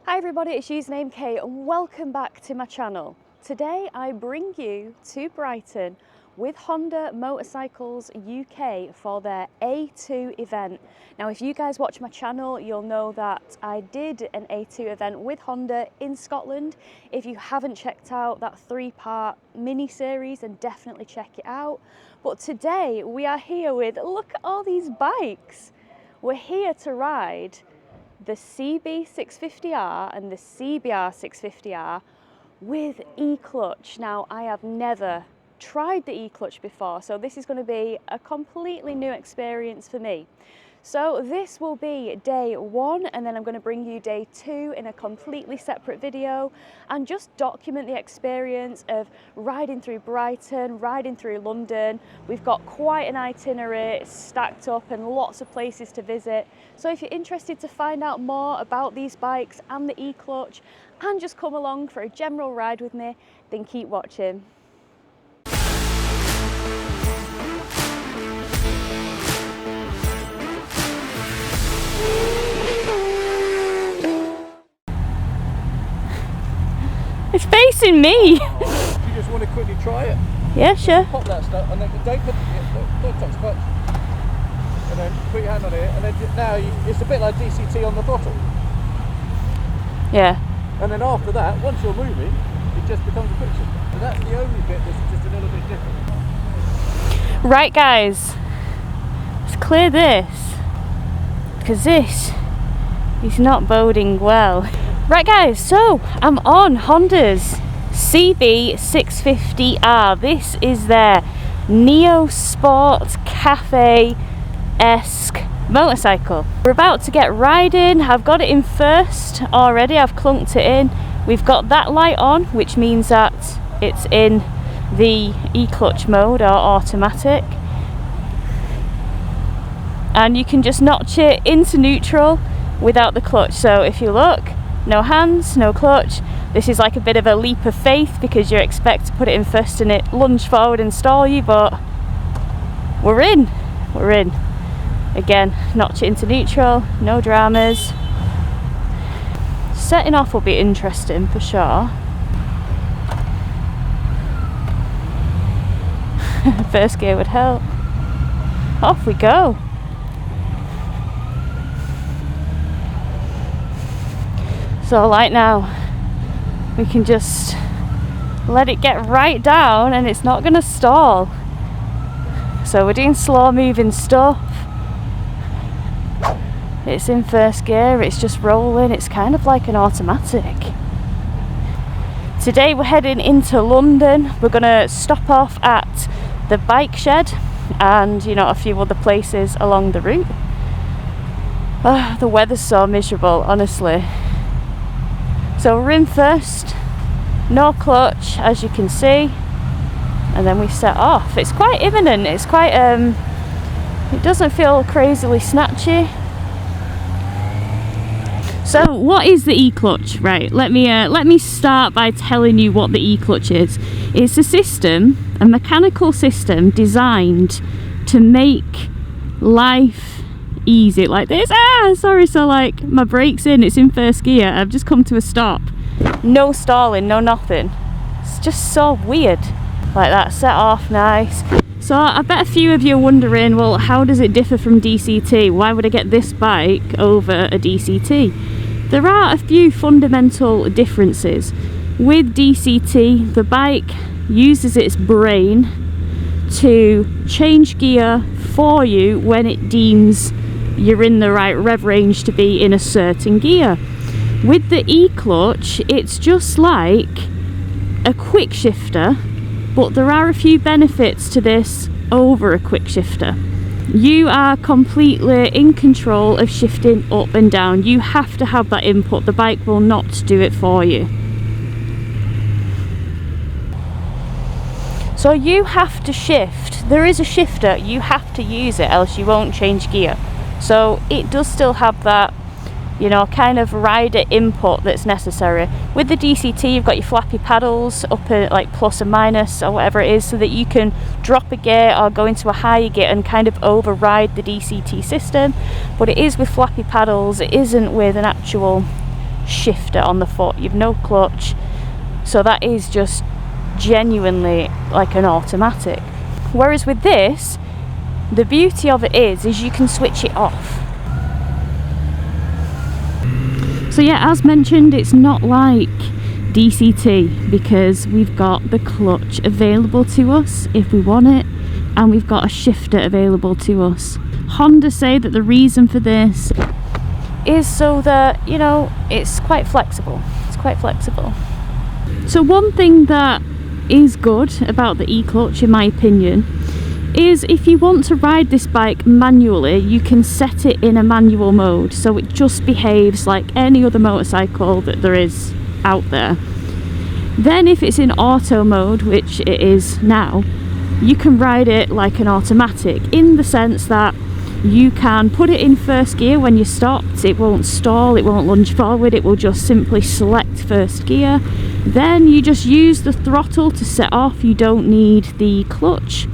Hi everybody, it's Usernamekate and welcome back to my channel. Today I bring you to Brighton with Honda Motorcycles UK for their A2 event. Now if you guys watch my channel, you'll know that I did an A2 event with Honda in Scotland. If you haven't checked out that 3-part mini-series, then definitely check it out. But today we are here with, look at all these bikes. We're here to ride the CB650R and the CBR650R with Eclutch. Now, I have never tried the Eclutch before, so this is going to be a completely new experience for me. So this will be day 1, and then I'm going to bring you day 2 in a completely separate video and just document the experience of riding through Brighton, riding through London. We've got quite an itinerary stacked up and lots of places to visit. So if you're interested to find out more about these bikes and the Eclutch and just come along for a general ride with me, then keep watching. It's facing me. You just want to quickly try it? Yeah, sure. Pop that stuff and then don't put touch clutch. And then put your hand on it, and then now it's a bit like DCT on the throttle. Yeah. And then after that, once you're moving, it just becomes a quick shift. So that's the only bit that's just a little bit different. Right guys, let's clear this, because this is not boding well. Right guys, so I'm on Honda's CB650R. This is their Neo Sport Cafe-esque motorcycle. We're about to get riding. I've got it in first already, I've clunked it in. We've got that light on, which means that it's in the Eclutch mode or automatic. And you can just notch it into neutral without the clutch. So if you look, no hands, no clutch. This is like a bit of a leap of faith because you expect to put it in first and it lunge forward and stall you, but we're in. Again, notch it into neutral, no dramas. Setting off will be interesting for sure. First gear would help. Off we go. So like now, we can just let it get right down and it's not going to stall. So we're doing slow moving stuff. It's in first gear, it's just rolling, it's kind of like an automatic. Today we're heading into London. We're going to stop off at the bike shed and a few other places along the route. Oh, the weather's so miserable, honestly. So we're in first, no clutch as you can see, and then we set off. It's quite imminent, it's quite, it doesn't feel crazily snatchy. So what is the Eclutch? Right, let me start by telling you what the Eclutch is. It's a system, a mechanical system designed to make life easy like this. Sorry, so like my brake's in, it's in first gear, I've just come to a stop. No stalling, no nothing. It's just so weird. Like that, set off, nice. So I bet a few of you are wondering, well, how does it differ from DCT? Why would I get this bike over a DCT? There are a few fundamental differences. With DCT, the bike uses its brain to change gear for you when it deems you're in the right rev range to be in a certain gear. With the Eclutch, it's just like a quick shifter, but there are a few benefits to this over a quick shifter. You are completely in control of shifting up and down. You have to have that input. The bike will not do it for you. So you have to shift. There is a shifter, you have to use it, else you won't change gear. So it does still have that, kind of rider input that's necessary. With the DCT, you've got your flappy paddles up at like plus and minus or whatever it is, so that you can drop a gear or go into a higher gear and kind of override the DCT system. But it is with flappy paddles, it isn't with an actual shifter on the foot, you've no clutch, so that is just genuinely like an automatic. Whereas with this, the beauty of it is you can switch it off. So yeah, as mentioned, it's not like DCT because we've got the clutch available to us if we want it, and we've got a shifter available to us. Honda say that the reason for this is so that, you know, it's quite flexible. It's quite flexible. So one thing that is good about the Eclutch, in my opinion, is if you want to ride this bike manually, you can set it in a manual mode, so it just behaves like any other motorcycle that there is out there. Then if it's in auto mode, which it is now, you can ride it like an automatic, in the sense that you can put it in first gear when you're stopped. It won't stall, it won't lunge forward, it will just simply select first gear. Then you just use the throttle to set off, you don't need the clutch.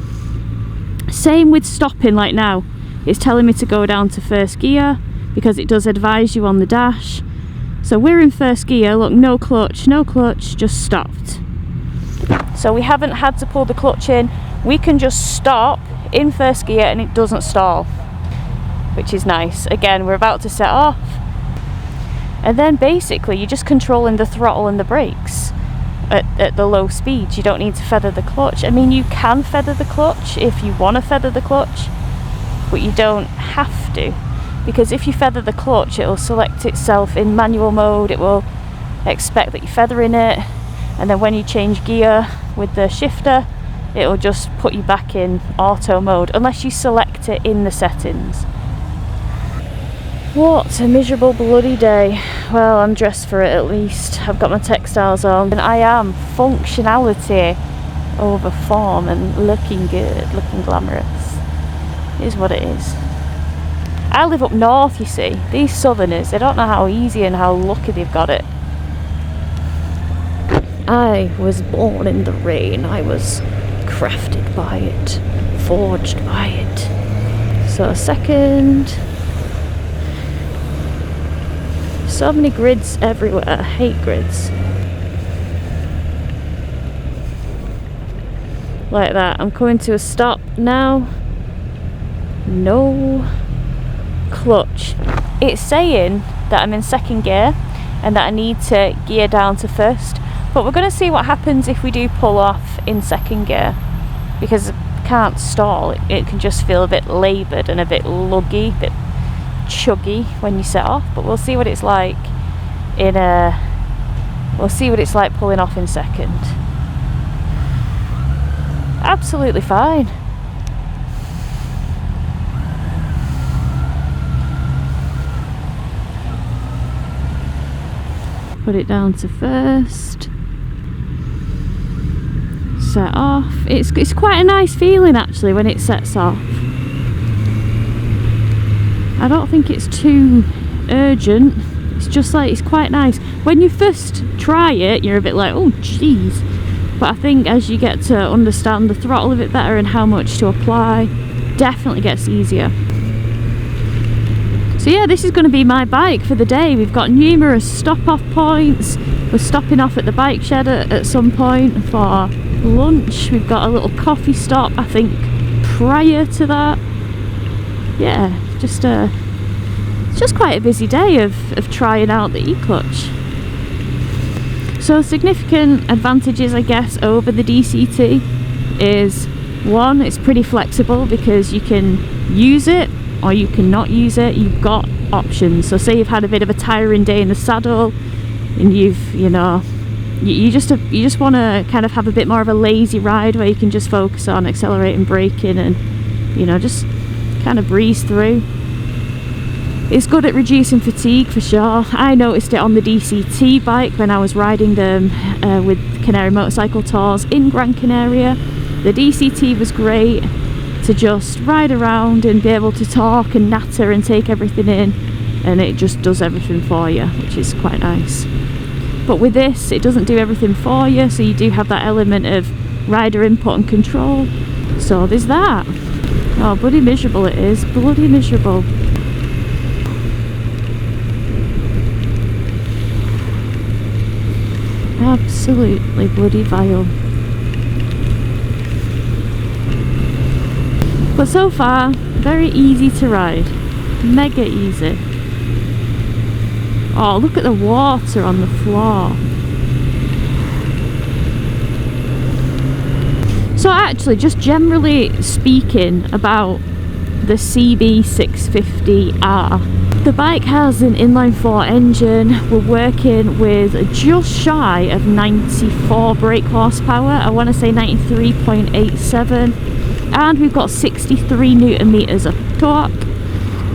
Same with stopping, like now it's telling me to go down to first gear because it does advise you on the dash. So we're in first gear, look, no clutch, just stopped. So we haven't had to pull the clutch in, we can just stop in first gear and it doesn't stall, which is nice. Again, we're about to set off, and then basically you're just controlling the throttle and the brakes at the low speeds. You don't need to feather the clutch. I mean, you can feather the clutch if you want to feather the clutch, but you don't have to, because if you feather the clutch, it will select itself in manual mode, it will expect that you're feathering it, and then when you change gear with the shifter, it will just put you back in auto mode unless you select it in the settings. What a miserable bloody day. Well, I'm dressed for it at least. I've got my textiles on and I am functionality over form and looking good, looking glamorous. It is what it is. I live up north, you see. These southerners, they don't know how easy and how lucky they've got it. I was born in the rain. I was crafted by it, forged by it. So second. So many grids everywhere. I hate grids. Like that. I'm coming to a stop now. No clutch. It's saying that I'm in second gear and that I need to gear down to first, but we're going to see what happens if we do pull off in second gear, because it can't stall. It can just feel a bit laboured and a bit luggy, a bit chuggy when you set off, but we'll see what it's like we'll see what it's like pulling off in second. Absolutely fine. Put it down to first, set off. It's quite a nice feeling actually when it sets off. I don't think it's too urgent. It's just like, it's quite nice. When you first try it, you're a bit like, oh jeez. But I think as you get to understand the throttle a bit better and how much to apply, definitely gets easier. So yeah, this is going to be my bike for the day. We've got numerous stop-off points. We're stopping off at the bike shed at some point for lunch. We've got a little coffee stop, I think, prior to that. Yeah, it's just quite a busy day of trying out the Eclutch. So significant advantages, I guess, over the DCT is, one, it's pretty flexible because you can want it or you can not use it. You've got options. So say you've had a bit of a tiring day in the saddle and you just want to kind of have a bit more of a lazy ride where you can just focus on accelerating, braking, and just kind of breeze through. It's good at reducing fatigue for sure. I noticed it on the DCT bike when I was riding them with Canary Motorcycle Tours in Gran Canaria. The DCT was great to just ride around and be able to talk and natter and take everything in, and it just does everything for you, which is quite nice. But with this, it doesn't do everything for you, so you do have that element of rider input and control. So there's that. Oh, bloody miserable it is, bloody miserable. Absolutely bloody vile. But so far, very easy to ride. Mega easy. Oh, look at the water on the floor. So actually, just generally speaking about the CB650R, the bike has an inline-4 engine. We're working with just shy of 94 brake horsepower. I want to say 93.87. And we've got 63 newton meters of torque.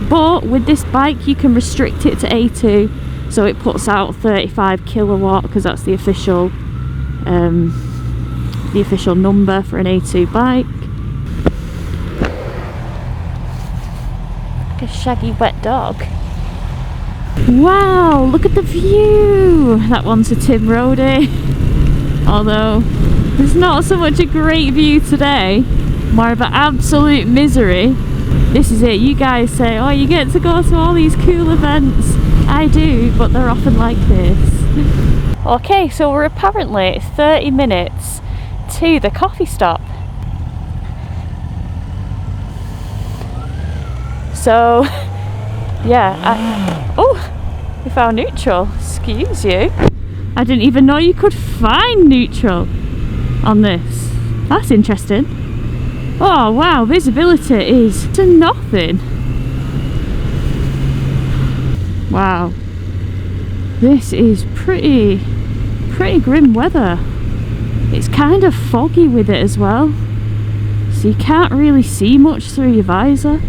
But with this bike, you can restrict it to A2, so it puts out 35 kilowatt, because that's the official number for an A2 bike. Like a shaggy wet dog. Wow, look at the view! That one's a Tim Roadie. Although, there's not so much a great view today, more of an absolute misery. This is it, you guys say, oh, you get to go to all these cool events. I do, but they're often like this. Okay, so we're apparently 30 minutes to the coffee stop. So, yeah, oh, we found neutral, excuse you. I didn't even know you could find neutral on this. That's interesting. Oh wow, visibility is to nothing. Wow, this is pretty grim weather. It's kind of foggy with it as well, so you can't really see much through your visor.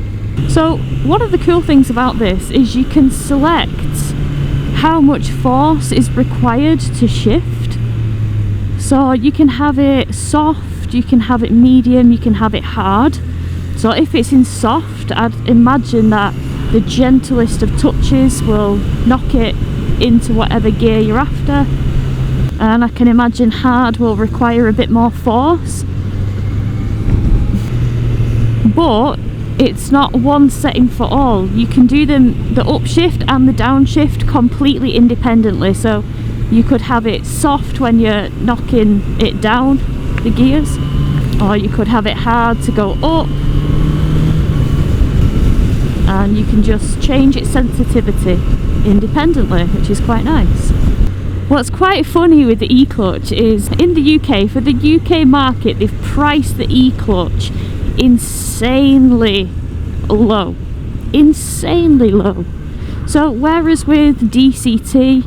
So one of the cool things about this is you can select how much force is required to shift. So you can have it soft, you can have it medium, you can have it hard. So if it's in soft, I'd imagine that the gentlest of touches will knock it into whatever gear you're after. And I can imagine hard will require a bit more force. But it's not one setting for all. You can do them, the upshift and the downshift, completely independently. So you could have it soft when you're knocking it down, the gears, or you could have it hard to go up, and you can just change its sensitivity independently, which is quite nice. What's quite funny with the Eclutch is in the UK, for the UK market, they've priced the Eclutch insanely low. So whereas with DCT,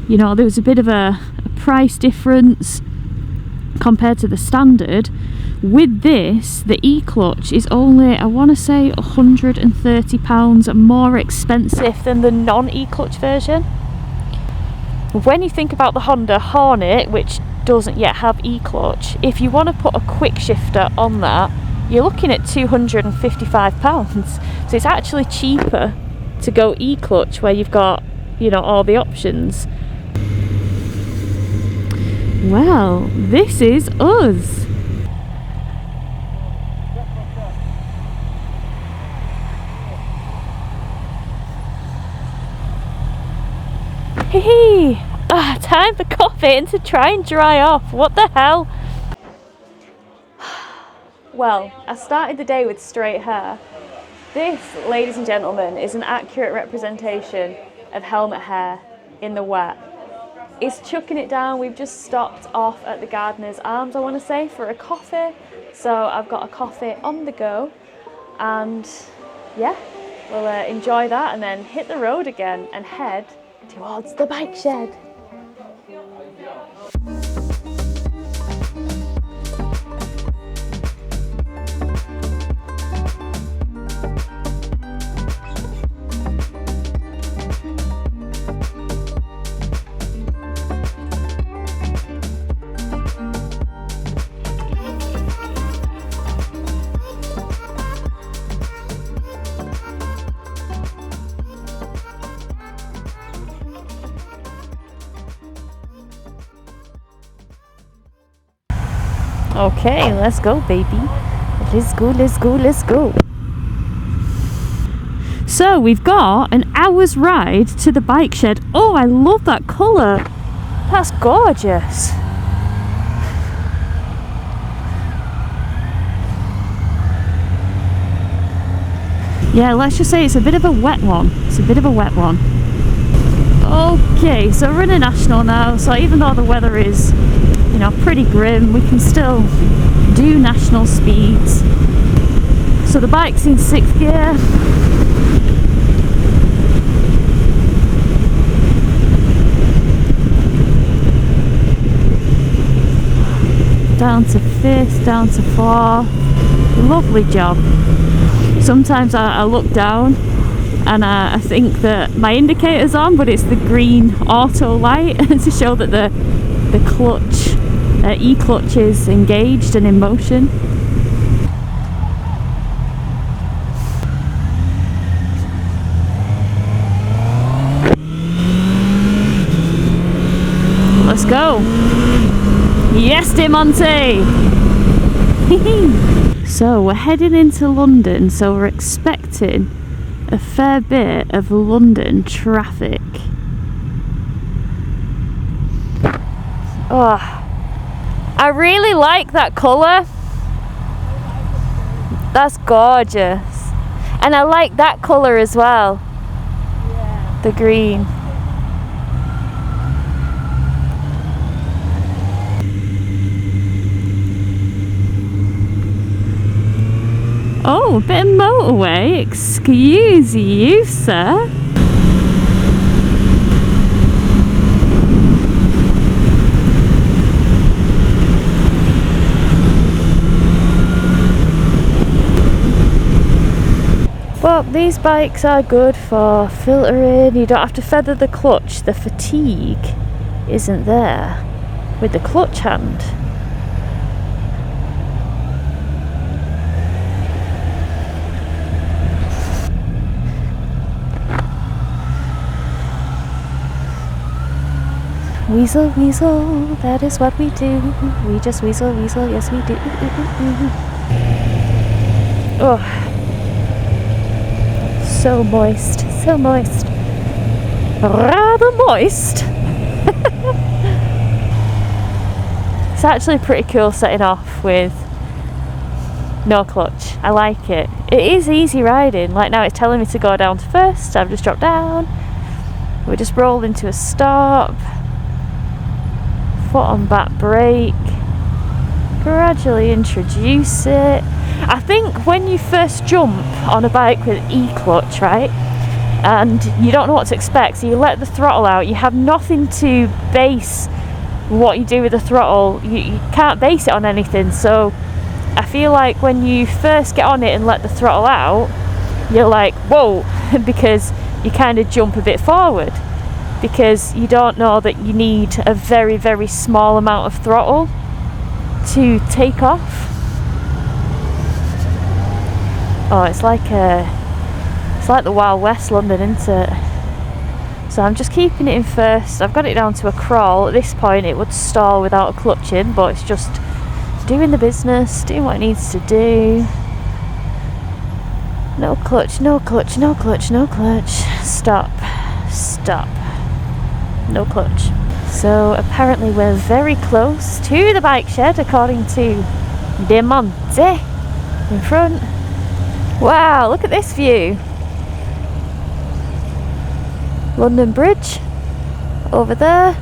you know, there was a bit of a price difference compared to the standard, with this, the Eclutch is only, I want to say, £130 more expensive than the non-Eclutch version. When you think about the Honda Hornet, which doesn't yet have Eclutch, if you want to put a quick shifter on that, you're looking at £255. So it's actually cheaper to go Eclutch, where you've got, you know, all the options. Well, this is us. Hee, time for coffee and to try and dry off. What the hell? Well, I started the day with straight hair. This, ladies and gentlemen, is an accurate representation of helmet hair in the wet. It's chucking it down. We've just stopped off at the Gardener's Arms, I want to say, for a coffee. So I've got a coffee on the go, and yeah, we'll enjoy that and then hit the road again and head towards the bike shed. Okay, let's go, baby. Let's go. So we've got an hour's ride to the bike shed. Oh, I love that colour. That's gorgeous. Yeah, let's just say it's a bit of a wet one. It's a bit of a wet one. Okay, so we're in a national now, so even though the weather is, you know, pretty grim, we can still do national speeds. So the bike's in 6th gear. Down to 5th, down to 4th. Lovely job. Sometimes I look down and I think that my indicator's on, but it's the green auto light to show that the clutch, Eclutch is engaged and in motion. Let's go. Yes, dear Monty. So we're heading into London, so we're expecting a fair bit of London traffic. Oh, I really like that colour. That's gorgeous. And I like that colour as well. Yeah. The green. Oh, a bit of motorway. Excuse you, sir. But these bikes are good for filtering. You don't have to feather the clutch. The fatigue isn't there with the clutch hand. Weasel, weasel, that is what we do. We just weasel, weasel, yes we do. Oh, so moist, so moist. Rather moist. It's actually pretty cool setting off with no clutch. I like it. It is easy riding. Like now it's telling me to go down to 1st. I've just dropped down. We just rolled into a stop. Foot on back brake, gradually introduce it. I think when you first jump on a bike with Eclutch, right, and you don't know what to expect, so you let the throttle out, you have nothing to base what you do with the throttle. You can't base it on anything, so I feel like when you first get on it and let the throttle out, you're like, whoa, because you kind of jump a bit forward. Because you don't know that you need a very, very small amount of throttle to take off. Oh, it's like the Wild West London, isn't it? So I'm just keeping it in 1st. I've got it down to a crawl. At this point it would stall without a clutch in, but it's just doing the business, doing what it needs to do. No clutch, no clutch, no clutch, no clutch. Stop, stop. No clutch. So apparently we're very close to the bike shed according to De Monte in front. Wow, look at this view. London Bridge over there.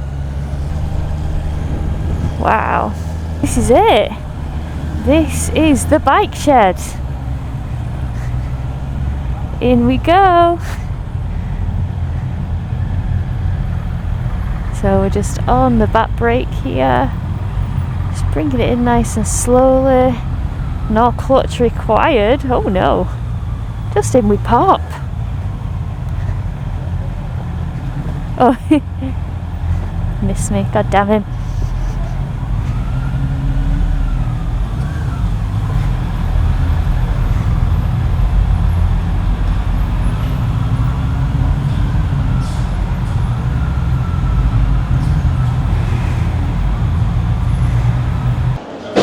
Wow, this is it. This is the bike shed. In we go. So we're just on the back brake here, just bringing it in nice and slowly. No clutch required. Oh no, just in we pop. Oh, missed me, god damn him.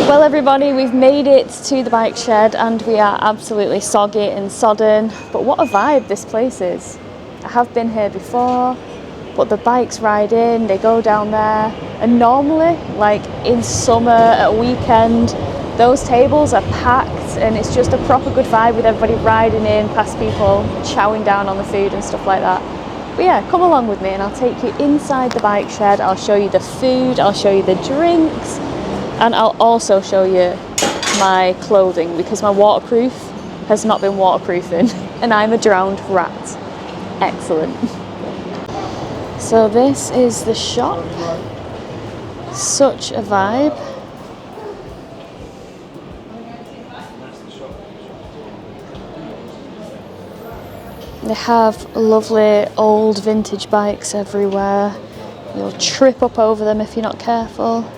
Well everybody, we've made it to the bike shed and we are absolutely soggy and sodden, but what a vibe this place is. I have been here before, but the bikes ride in, they go down there, and normally, like in summer, at a weekend, those tables are packed and it's just a proper good vibe with everybody riding in past people, chowing down on the food and stuff like that. But yeah, come along with me and I'll take you inside the bike shed. I'll show you the food, I'll show you the drinks, and I'll also show you my clothing because my waterproof has not been waterproofing and I'm a drowned rat. Excellent. So this is the shop. Such a vibe. They have lovely old vintage bikes everywhere. You'll trip up over them if you're not careful.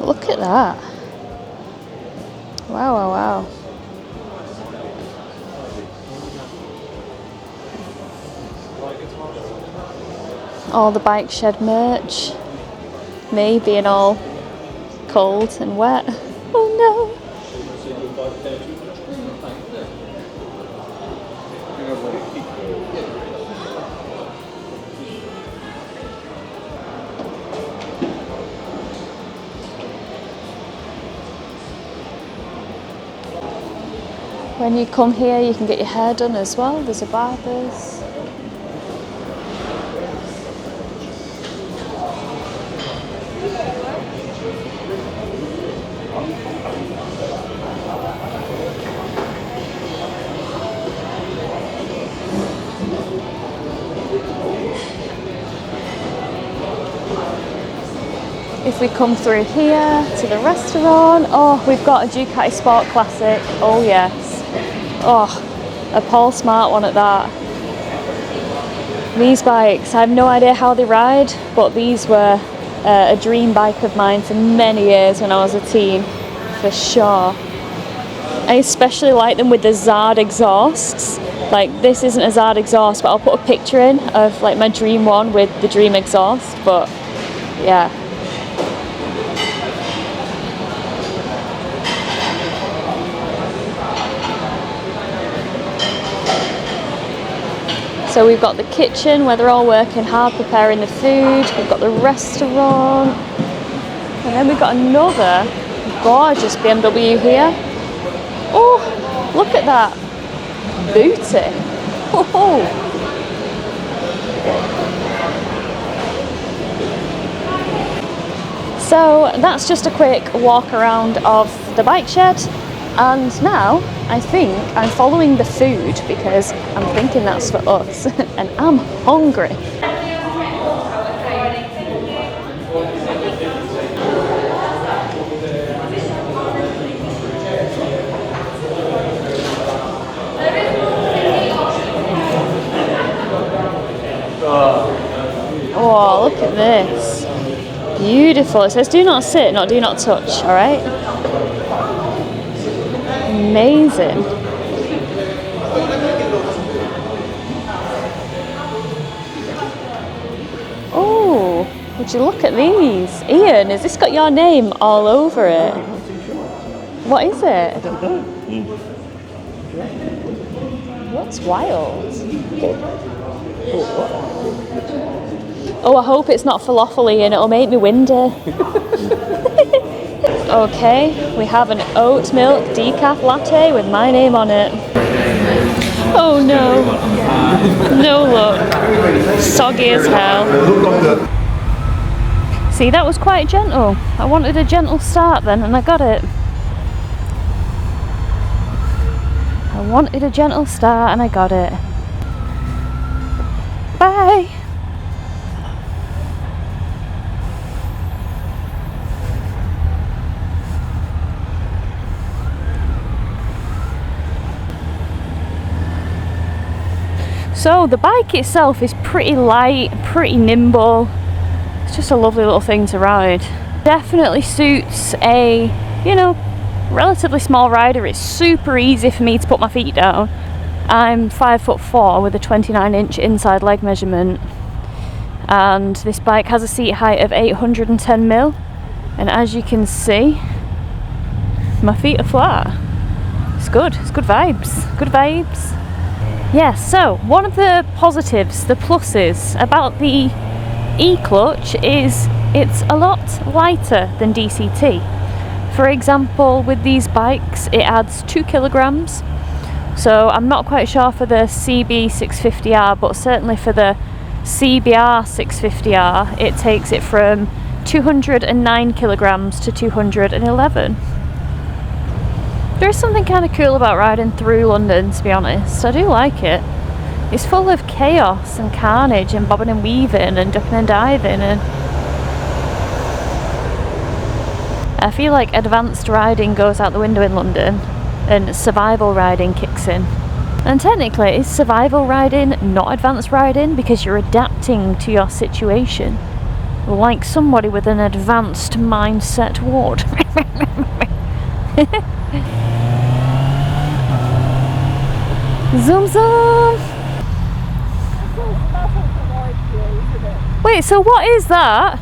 Look at that. Wow, wow, wow. All the bike shed merch. Me being all cold and wet. Oh no. When you come here, you can get your hair done as well. There's a barber's. If we come through here to the restaurant, oh, we've got a Ducati Sport Classic. Oh yes. Oh, a Paul Smart one at that. These bikes, I have no idea how they ride, but these were a dream bike of mine for many years when I was a teen, for sure. I especially like them with the Zard exhausts. Like, this isn't a Zard exhaust, but I'll put a picture in of like my dream one with the dream exhaust, but yeah. So we've got the kitchen where they're all working hard preparing the food. We've got the restaurant. And then we've got another gorgeous BMW here. Oh, look at that booty. Oh. So that's just a quick walk around of the bike shed. And now I think I'm following the food because I'm thinking that's for us and I'm hungry. Oh, look at this. Beautiful. It says do not sit, not do not touch, all right? Amazing. Oh, would you look at these? Ian, has this got your name all over it? What is it? I don't know. What's wild? Oh, I hope it's not falafel, Ian. It'll make me windy. Okay, we have an oat milk decaf latte with my name on it. Oh no. No luck. Soggy as hell. See, that was quite gentle. I wanted a gentle start then and I got it. I wanted a gentle start and I got it. Bye. So the bike itself is pretty light, pretty nimble. It's just a lovely little thing to ride. Definitely suits a, you know, relatively small rider. It's super easy for me to put my feet down. I'm 5'4" with a 29-inch inside leg measurement. And this bike has a seat height of 810mm. And as you can see, my feet are flat. It's good vibes, good vibes. Yeah, so one of the positives, the pluses about the Eclutch is it's a lot lighter than DCT. For example, with these bikes it adds 2 kilograms, so I'm not quite sure for the CB650R, but certainly for the CBR650R it takes it from 209 kilograms to 211. There's something kind of cool about riding through London, to be honest. I do like it. It's full of chaos and carnage and bobbing and weaving and ducking and diving, and I feel like advanced riding goes out the window in London and survival riding kicks in. And technically, is survival riding not advanced riding because you're adapting to your situation? Like somebody with an advanced mindset would. Zoom zoom! Wait, so what is that?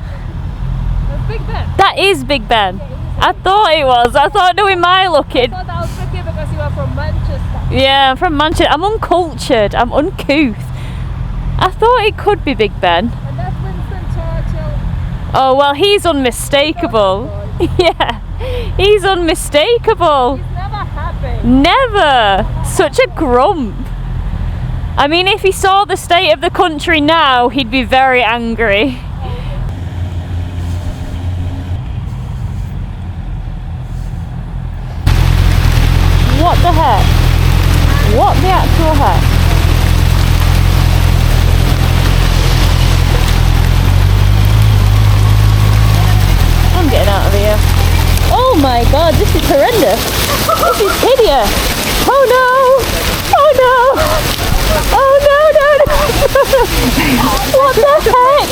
That's Big Ben. That is Big Ben. I thought it was. I thought, knowing my looking. I thought that was tricky because you are from Manchester. Yeah, I'm from Manchester. I'm uncultured. I'm uncouth. I thought it could be Big Ben. And that's Winston Churchill. Oh, well, he's unmistakable. Yeah, he's unmistakable. He's never happy. Never. Such a grump. I mean, if he saw the state of the country now, he'd be very angry. What the heck? What the actual heck? I'm getting out of here. Oh my god, this is horrendous. This is hideous. Oh no! Oh no! Oh no, no, no! What the heck?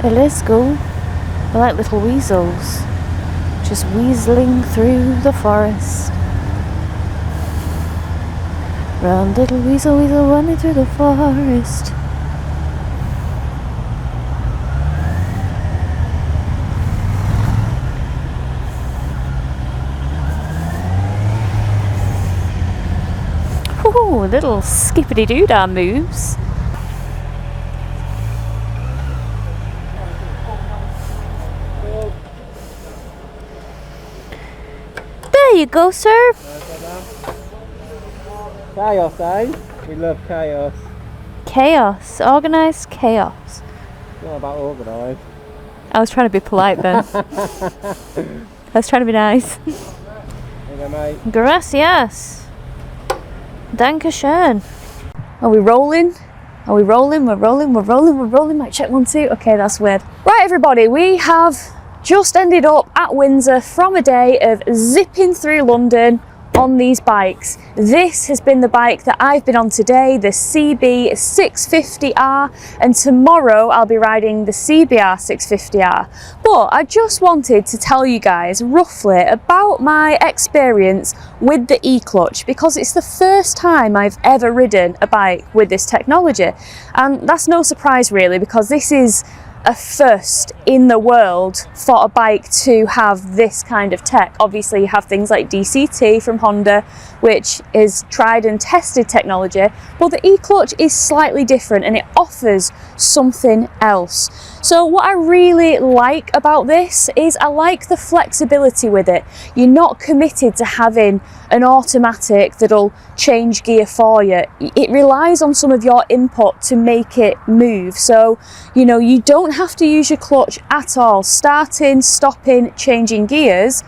Let's go. We're like little weasels, just weaseling through the forest. Run, little weasel, weasel, running through the forest. Ooh, little skippity-doo-dah moves. There you go, sir. Chaos, eh? We love chaos. Chaos. Organised chaos. It's not about organised. I was trying to be polite then. I was trying to be nice. There you go, mate. Gracias. Dankeschön. Are we rolling? Are we rolling? We're rolling, we're rolling, we're rolling. Might check 1, 2. Okay, that's weird. Right, everybody, we have just ended up at Windsor from a day of zipping through London on these bikes. This has been the bike that I've been on today, the CB650R, and tomorrow I'll be riding the CBR650R. But I just wanted to tell you guys roughly about my experience with the Eclutch, because it's the first time I've ever ridden a bike with this technology, and that's no surprise really, because this is a first in the world for a bike to have this kind of tech. Obviously you have things like DCT from Honda, which is tried and tested technology, but the Eclutch is slightly different and it offers something else. So what I really like about this is I like the flexibility with it. You're not committed to having an automatic that'll change gear for you. It relies on some of your input to make it move. So, you know, you don't have to use your clutch at all, starting, stopping, changing gears.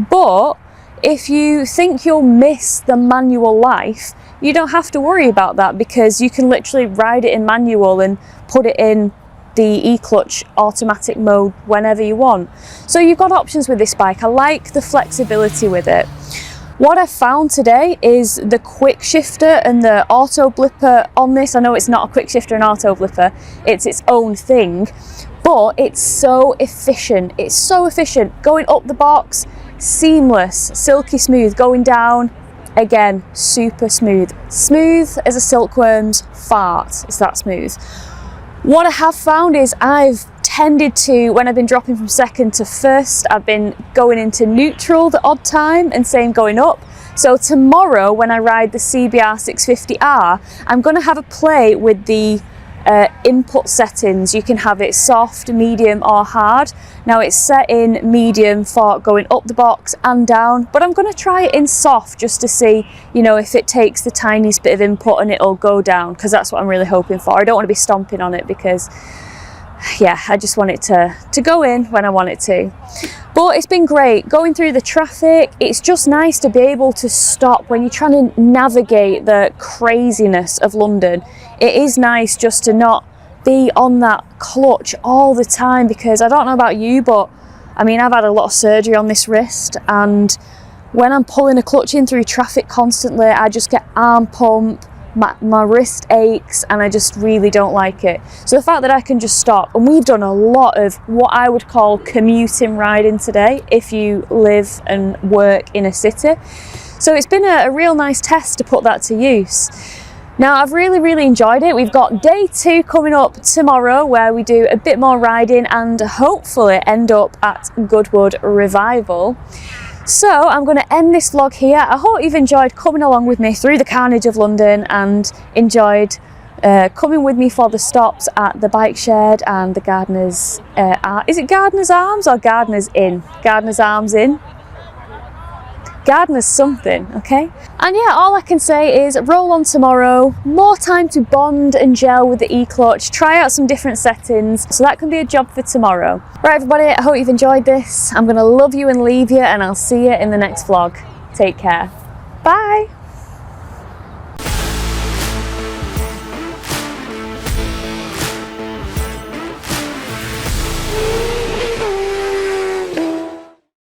But if you think you'll miss the manual life, you don't have to worry about that, because you can literally ride it in manual and put it in the Eclutch automatic mode whenever you want. So you've got options with this bike. I like the flexibility with it. What I found today is the quick shifter and the auto blipper on this. I know it's not a quick shifter and auto blipper, it's its own thing, but it's so efficient. It's so efficient. Going up the box, seamless, silky smooth. Going down, again, super smooth. Smooth as a silkworm's fart, it's that smooth. What I have found is I've tended to, when I've been dropping from second to first, I've been going into neutral the odd time and same going up. So tomorrow when I ride the CB650R, I'm going to have a play with the input settings. You can have it soft, medium or hard. Now it's set in medium for going up the box and down, but I'm going to try it in soft just to see, you know, if it takes the tiniest bit of input and it'll go down, because that's what I'm really hoping for. I don't want to be stomping on it because, yeah, I just want it to go in when I want it to. But it's been great going through the traffic. It's just nice to be able to stop when you're trying to navigate the craziness of London. It is nice just to not be on that clutch all the time, because I don't know about you, but I mean, I've had a lot of surgery on this wrist, and when I'm pulling a clutch in through traffic constantly, I just get arm pump, my wrist aches, and I just really don't like it. So the fact that I can just stop, and we've done a lot of what I would call commuting riding today if you live and work in a city. So it's been a real nice test to put that to use. Now I've really enjoyed it. We've got day 2 coming up tomorrow where we do a bit more riding and hopefully end up at Goodwood Revival. So I'm going to end this vlog here. I hope you've enjoyed coming along with me through the carnage of London and enjoyed coming with me for the stops at the bike shed and the Gardener's, is it Gardener's Arms or Gardener's Inn? Gardener's Arms Inn? Gardener's something, okay? And yeah, all I can say is roll on tomorrow, more time to bond and gel with the Eclutch, try out some different settings, so that can be a job for tomorrow. Right everybody, I hope you've enjoyed this. I'm gonna love you and leave you, and I'll see you in the next vlog. Take care. Bye!